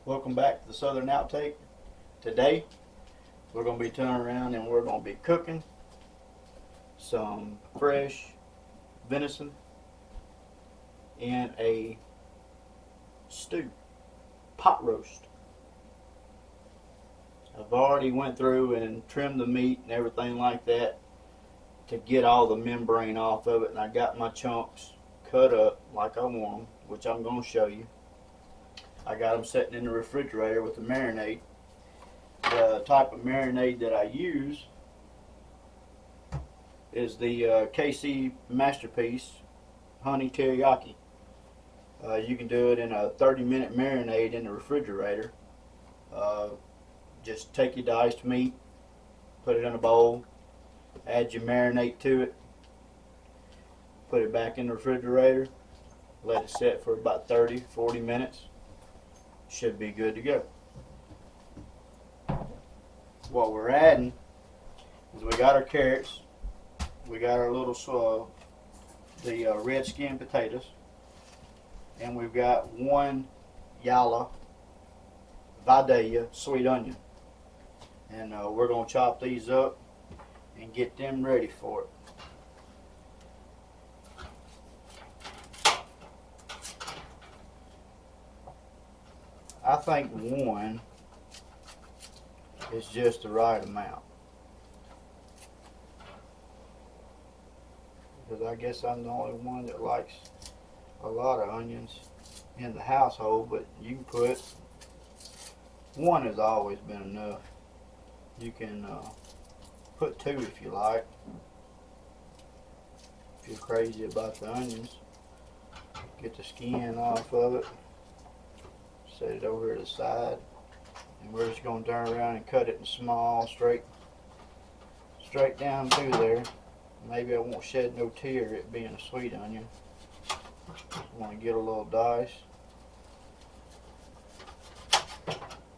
Welcome back to the Southern Outtake. Today we're going to be turning around and we're going to be cooking some fresh venison in a stew, pot roast. I've already went through and trimmed the meat and everything like that to get all the membrane off of it, and I got my chunks cut up like I want them, which I'm going to show you. I got them sitting in the refrigerator with the marinade. The type of marinade that I use is the KC Masterpiece Honey Teriyaki. You can do it in a 30-minute marinade in the refrigerator. Just take your diced meat, put it in a bowl, add your marinade to it, put it back in the refrigerator, let it set for about 30-40 minutes. Should be good to go. What we're adding is we got our carrots, we got our little the red skin potatoes, and we've got one Yala Vidalia sweet onion, and we're going to chop these up and get them ready for it. I think one is just the right amount, because I guess I'm the only one that likes a lot of onions in the household. But you can put one, has always been enough. You can put two if you like, if you're crazy about the onions. Get the skin off of it, set it over to the side, and we're just going to turn around and cut it in small, straight down through there. Maybe I won't shed no tear, it being a sweet onion. I want to get a little dice,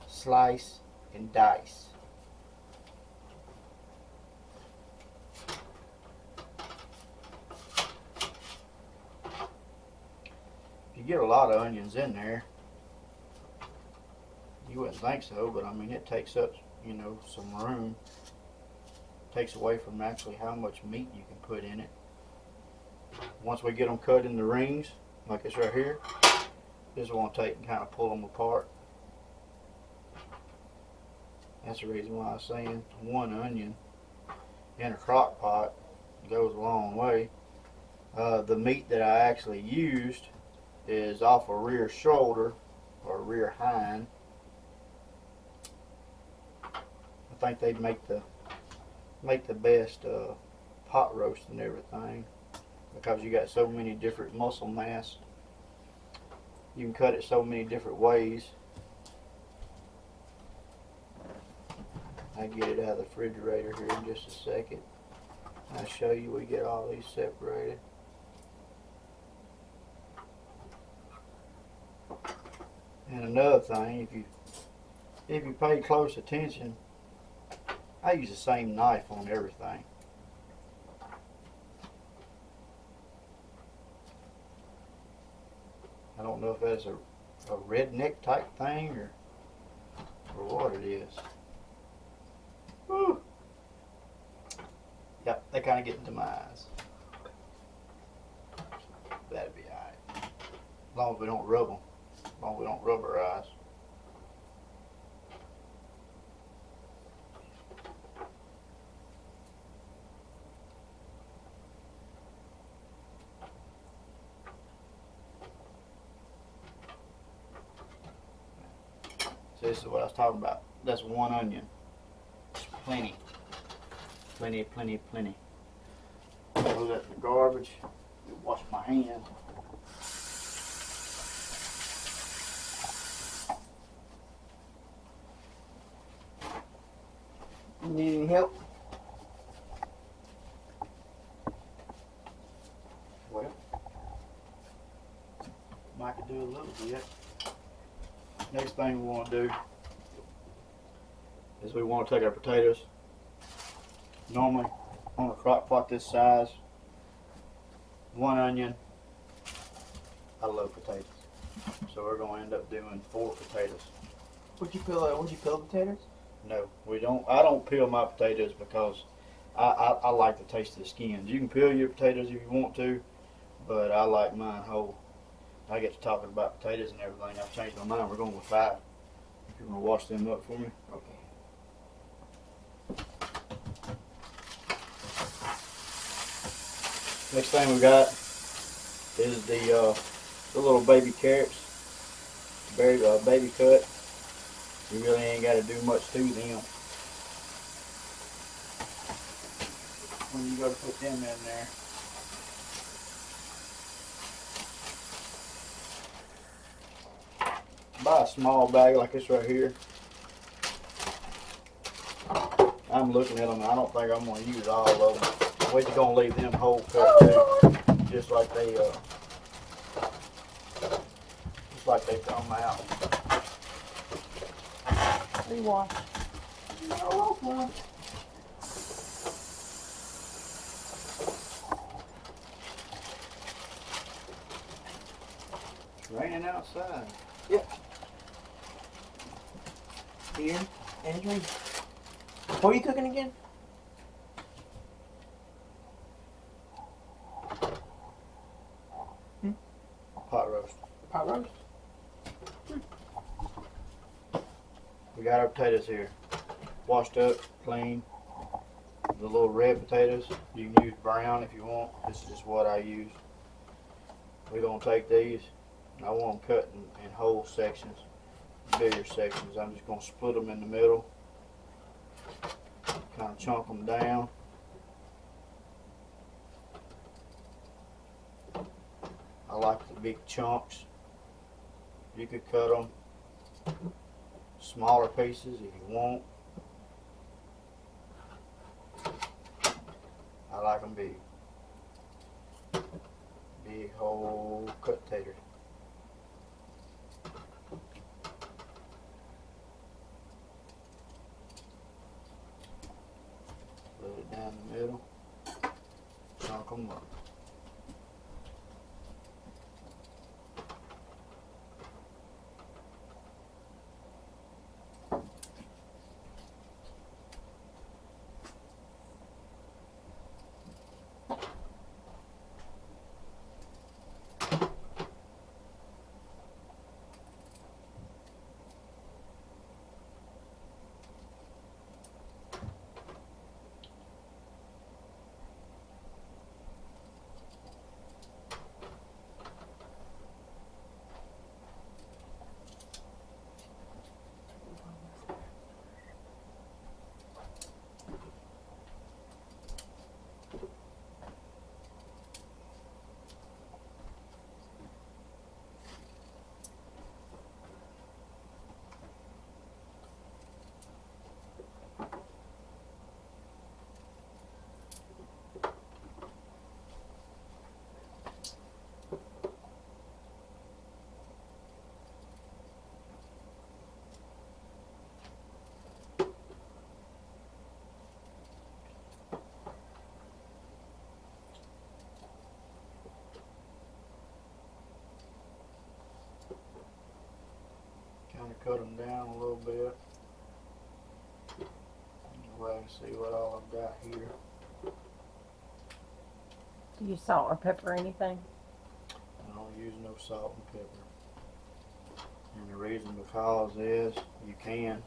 slice and dice. If you get a lot of onions in there, you wouldn't think so, but I mean, it takes up, some room. Takes away from actually how much meat you can put in it. Once we get them cut in the rings, like this right here, this is what I'll take and kind of pull them apart. That's the reason why I was saying one onion in a crock pot goes a long way. The meat that I actually used is off a rear shoulder or rear hind. I think they make the best pot roast and everything, because you got so many different muscle mass. You can cut it so many different ways. I'll get it out of the refrigerator here in just a second. I'll show you we get all these separated. And another thing, if you pay close attention, I use the same knife on everything. I don't know if that's a redneck type thing or what it is. Woo. Yep, they kind of get into my eyes. That'd be alright. As long as we don't rub them. As long as we don't rub our eyes. So this is what I was talking about. That's one onion. Plenty. Plenty, plenty, plenty. Throw that in the garbage. Wash my hands. Need any help? Well, I could do a little bit. Next thing we want to do is we want to take our potatoes. Normally on a crock pot this size, one onion. I love potatoes, so we're going to end up doing 4 potatoes. Would you peel potatoes? No, we don't. I don't peel my potatoes because I like the taste of the skins. You can peel your potatoes if you want to, but I like mine whole. I get to talking about potatoes and everything. I've changed my mind. We're going with 5. If you want to wash them up for me. Okay. Next thing we got is the little baby carrots, baby cut. You really ain't got to do much to them. When you go to put them in there, buy a small bag like this right here. I'm looking at them. I don't think I'm going to use all of them. We're just going to leave them whole cut too, just like they come out. Rewash. No, okay. It's raining outside. Here, and it's raining. What are you cooking again? Pot roast. Pot roast. We got our potatoes here, washed up, clean. The little red potatoes, you can use brown if you want. This is just what I use. We're gonna take these, and I want them cut in whole sections, bigger sections. I'm just gonna split them in the middle, kind of chunk them down. I like the big chunks. You could cut them smaller pieces if you want. I like them big. Big whole cut taters. Put it down the middle. Chunk them up. Kind of cut them down a little bit. That way I can see what all I've got here. Do you salt or pepper anything? I don't use no salt and pepper. And the reason because is you can.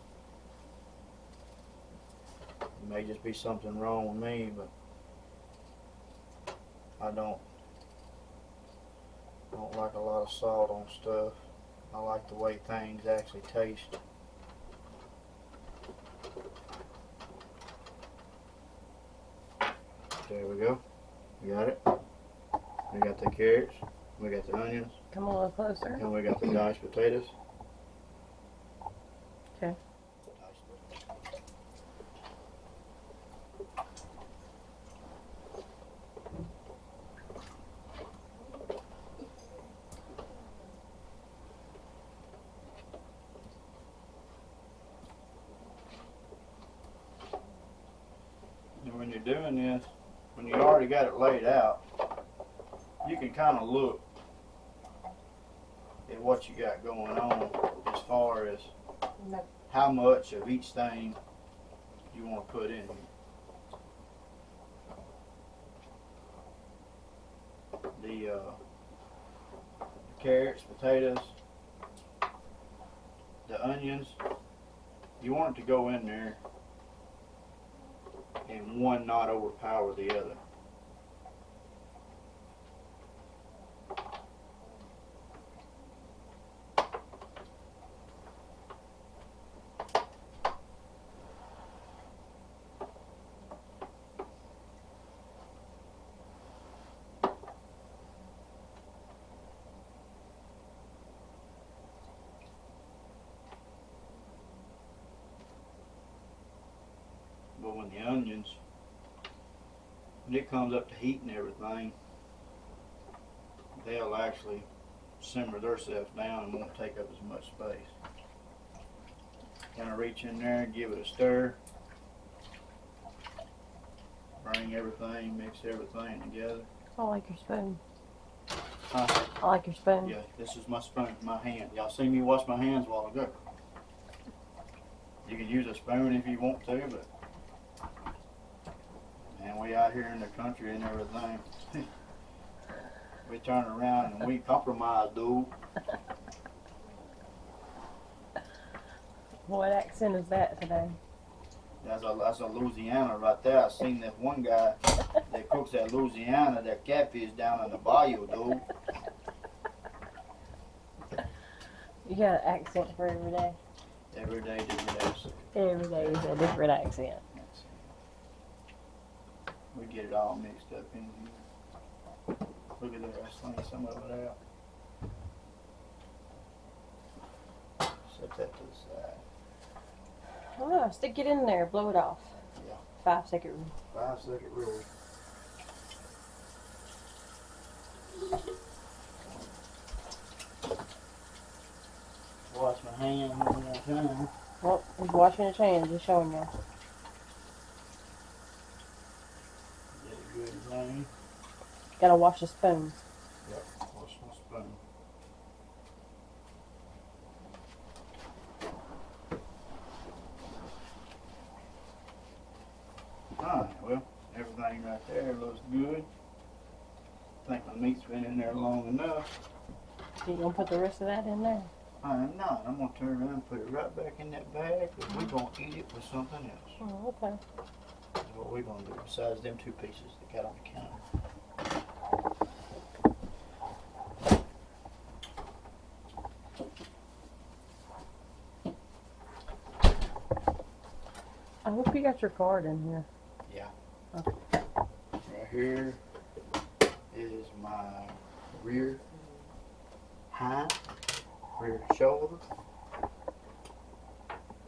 It may just be something wrong with me, but I don't like a lot of salt on stuff. I like the way things actually taste. There we go. We got it. We got the carrots. We got the onions. Come a little closer. And we got the diced potatoes. Okay. And when you're doing this, when you already got it laid out, you can kind of look at what you got going on as far as No. how much of each thing you want to put in here. The carrots, potatoes, the onions, you want it to go in there and one not overpower the other. But when the onions, when it comes up to heat and everything, they'll actually simmer themselves down and won't take up as much space. Kind of reach in there and give it a stir. Bring everything, mix everything together. I like your spoon. Huh? I like your spoon. Yeah, this is my spoon, my hand. Y'all seen me wash my hands a while ago. You can use a spoon if you want to, but man, we out here in the country and everything. We turn around and we compromise, dude. What accent is that today? That's a Louisiana right there. I seen that one guy that cooks at Louisiana, that catfish down in the bayou, dude. You got an accent for every day. Every day, different accent. Every day is a different accent. We get it all mixed up in here. Look at that, I slung some of it out. Set that to the side. Oh, stick it in there, blow it off. Yeah. 5-second rule. 5-second rule. Wash my hands one more time. Well, he's washing his hands, just showing you. Get it good and clean. Gotta wash the spoon. Yep, wash my spoon. Alright, well, everything right there looks good. I think my meat's been in there long enough. You gonna put the rest of that in there? I am not. I'm gonna turn around and put it right back in that bag, and we're gonna eat it with something else. Oh, okay. That's what we're gonna do, besides them 2 pieces that got on the counter. I hope you got your card in here. Right here is my rear hind, rear shoulder,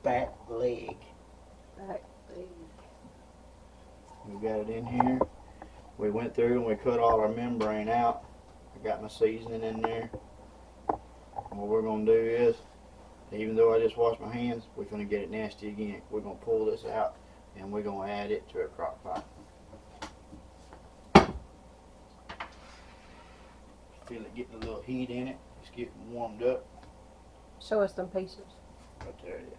back leg. Back leg. We got it in here. We went through and we cut all our membrane out. I got my seasoning in there. And what we're gonna do is, even though I just washed my hands, we're gonna get it nasty again. We're gonna pull this out and we're gonna add it to a crock pot. Feel it getting a little heat in it. It's getting warmed up. Show us them pieces. Right there it is.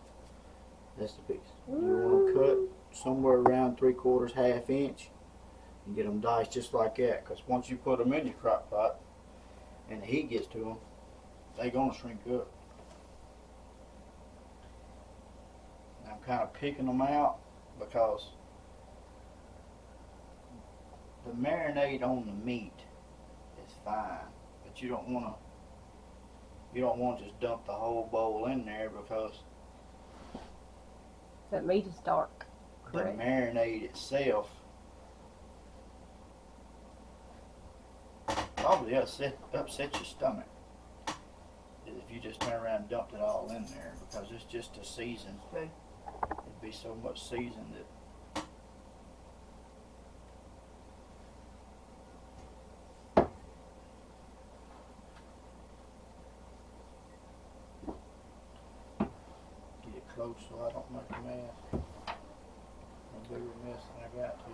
That's the piece. You want to cut somewhere around 3/4, ½ inch, and get them diced just like that. Because once you put them in your crock pot and the heat gets to them, they're gonna shrink up. And I'm kind of picking them out because the marinade on the meat is fine, but you don't want to just dump the whole bowl in there because That meat is dark. the Correct. marinade itself probably upset your stomach if you just turn around and dumped it all in there, because it's just a season. Okay. It'd be so much seasoned that get it close so I don't make a mess. A bigger mess than I got to.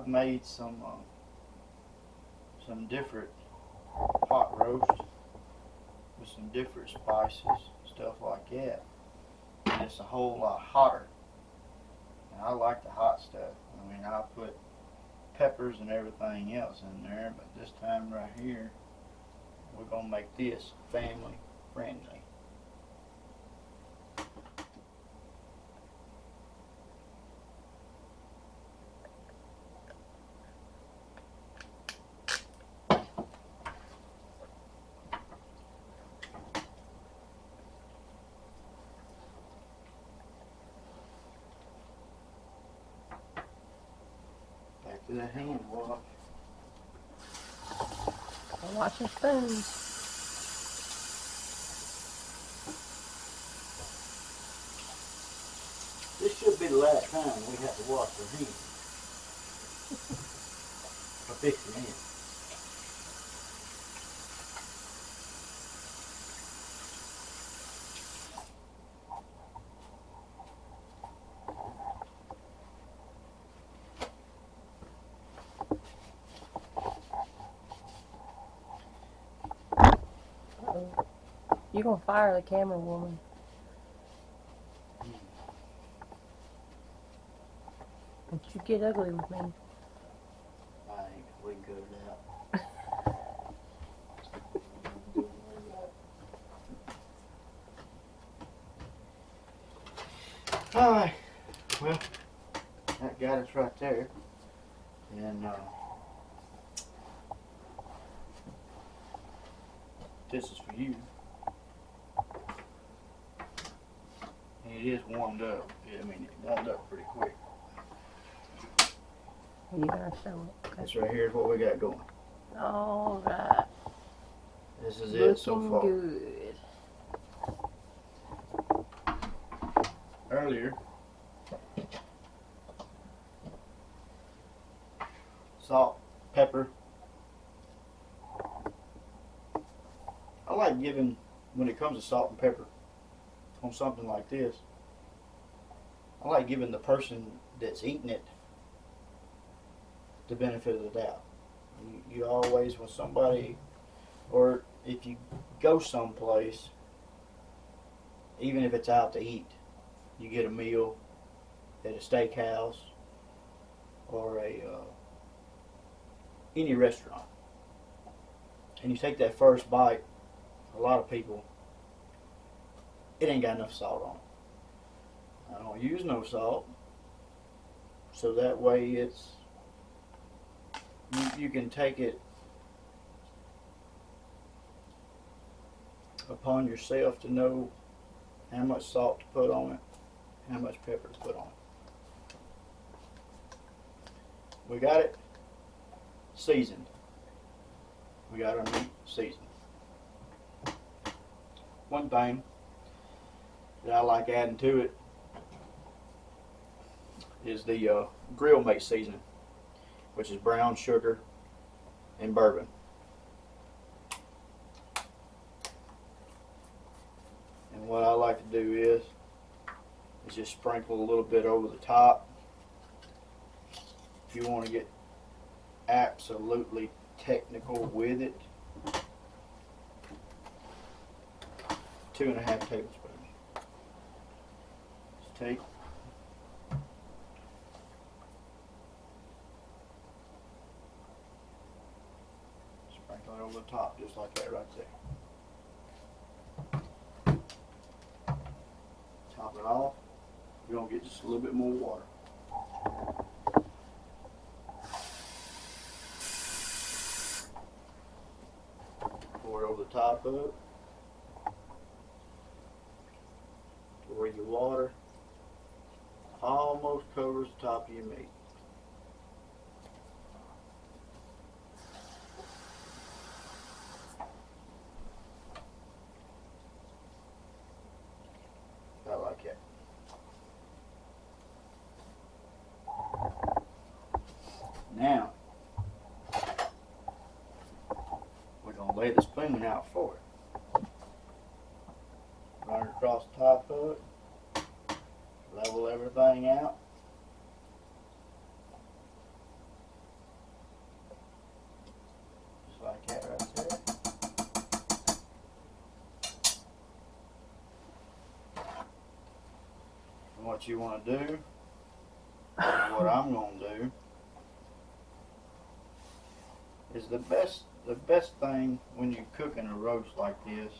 I've made some different pot roast with some different spices, stuff like that. And it's a whole lot hotter. And I like the hot stuff. I mean, I put peppers and everything else in there, but this time right here, we're gonna make this family friendly. Back to that hand wash. I'm washing spoons. This should be the last time we have to wash our hands. Or fix your hands. You gonna fire the camera woman? Don't you get ugly with me? I ain't, we can cut it out. Alright, well, that got us right there. And this is for you. And it is warmed up. I mean, it warmed up pretty quick. You gotta show it. Okay. This right here is what we got going. All right. This is it so Looking far. good. Earlier, salt, pepper. I like giving, when it comes to salt and pepper on something like this, I like giving the person that's eating it the benefit of the doubt. You always, when somebody, or if you go someplace, even if it's out to eat, you get a meal at a steakhouse or any restaurant, and you take that first bite, a lot of people, it ain't got enough salt on it. I don't use no salt, so that way it's, you can take it upon yourself to know how much salt to put on it, how much pepper to put on it. We got it seasoned. We got our meat seasoned. One thing that I like adding to it is the grill mate seasoning, which is brown sugar and bourbon. And what I like to do is just sprinkle a little bit over the top. If you want to get absolutely technical with it, 2.5 tablespoons. Just take sprinkle it over the top just like that right there. Top it off. You're gonna get just a little bit more water. Pour it over the top of it. To where your water almost covers the top of your meat. I like it. Now, we're going to lay the spoon out for it. Run it across the top of it. Level everything out. what you want to do, what I'm going to do, is the best thing when you're cooking a roast like this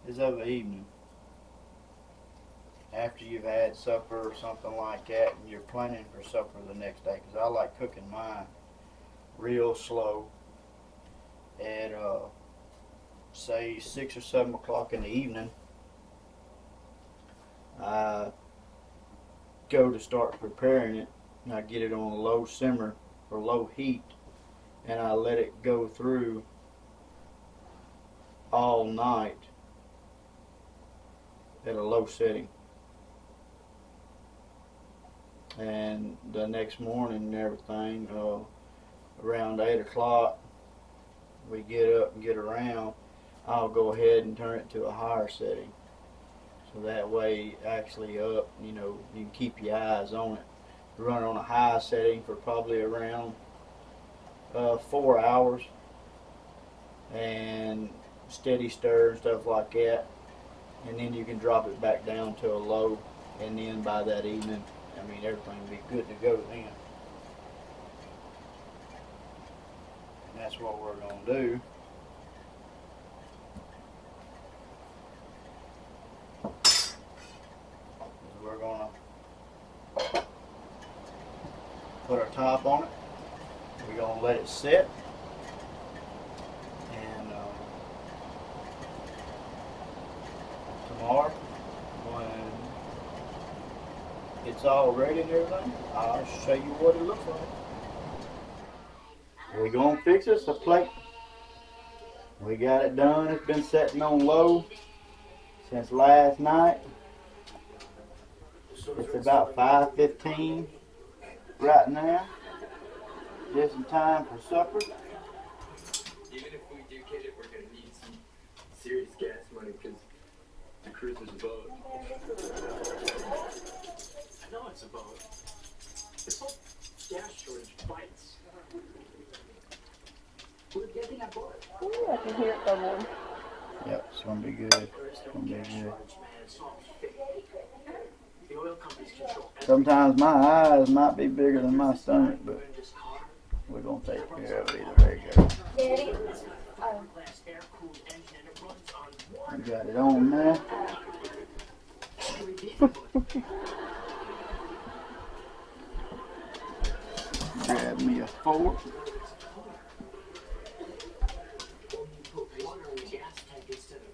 is of the evening. After you've had supper or something like that and you're planning for supper the next day, because I like cooking mine real slow at say 6 or 7 o'clock in the evening. I go to start preparing it and I get it on a low simmer or low heat and I let it go through all night at a low setting. And the next morning and everything, around 8 o'clock, we get up and get around, I'll go ahead and turn it to a higher setting. So that way, actually up, you know, you can keep your eyes on it. Run it on a high setting for probably around 4 hours, and steady stir and stuff like that. And then you can drop it back down to a low, and then by that evening, I mean, everything will be good to go then. And that's what we're going to do. We're going to put our top on it. We're going to let it sit. And tomorrow, when it's all ready and everything, I'll show you what it looks like. We're going to fix us a plate. We got it done. It's been sitting on low since last night. It's about 5:15 right now. Just in time for supper. Even if we do get it, we're going to need some serious gas money because the cruise is a boat. I know it's a boat. This whole gas shortage bites. We're getting a boat. Ooh, I can hear it bubbling. Yep, it's gonna be good. It's gonna be good. The oil companies control. Sometimes my eyes might be bigger than my stomach, but we're gonna take care of it either way. Daddy, We got it on now. Grab me a fork.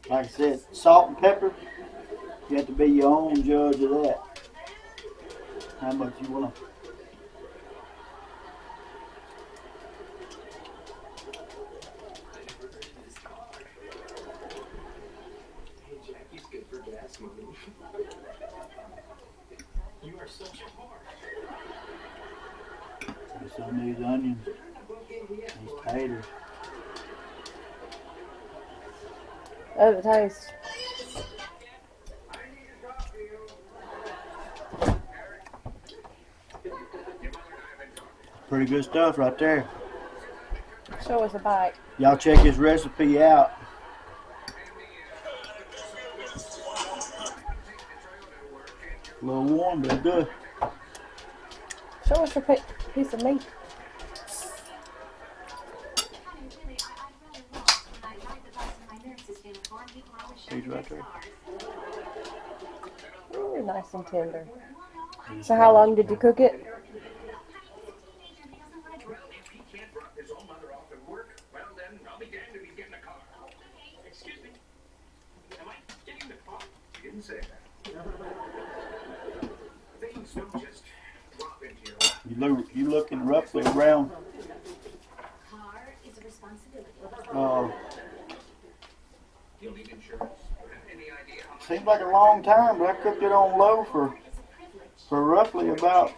Like I said, salt and pepper, you have to be your own judge of that. How much you want to. Hey, Jackie's good for gas money. You are such a whore. Some of these onions, these taters. Oh, the taste. Pretty good stuff right there. Show us a bite. Y'all check his recipe out. A little warm, but good. Show us a piece of meat. He's right there. Ooh, nice and tender. So how long did you cook it? You looking roughly around. Seems like a long time, but I cooked it on low for roughly about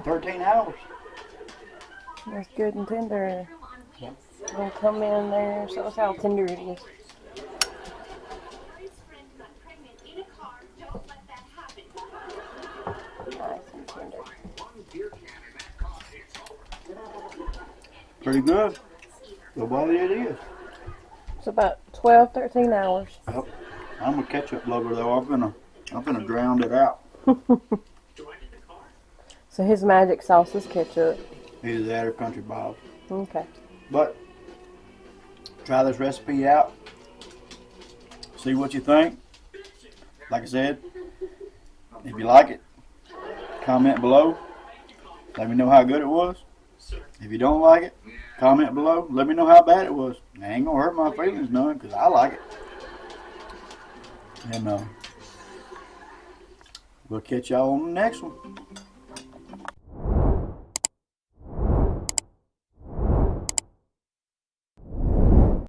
13 hours. It's good and tender. We'll come in there. Show us how tender it is. Nice and tender. Pretty good. The way it is. It's about 12, 13 hours. Yep. I'm a ketchup lover though. I'm gonna drown it out. So his magic sauce is ketchup. Either that or Country Bob. Okay. But try this recipe out. See what you think. Like I said, if you like it, comment below. Let me know how good it was. If you don't like it, comment below. Let me know how bad it was. It ain't gonna hurt my feelings none, because I like it. And we'll catch y'all on the next one.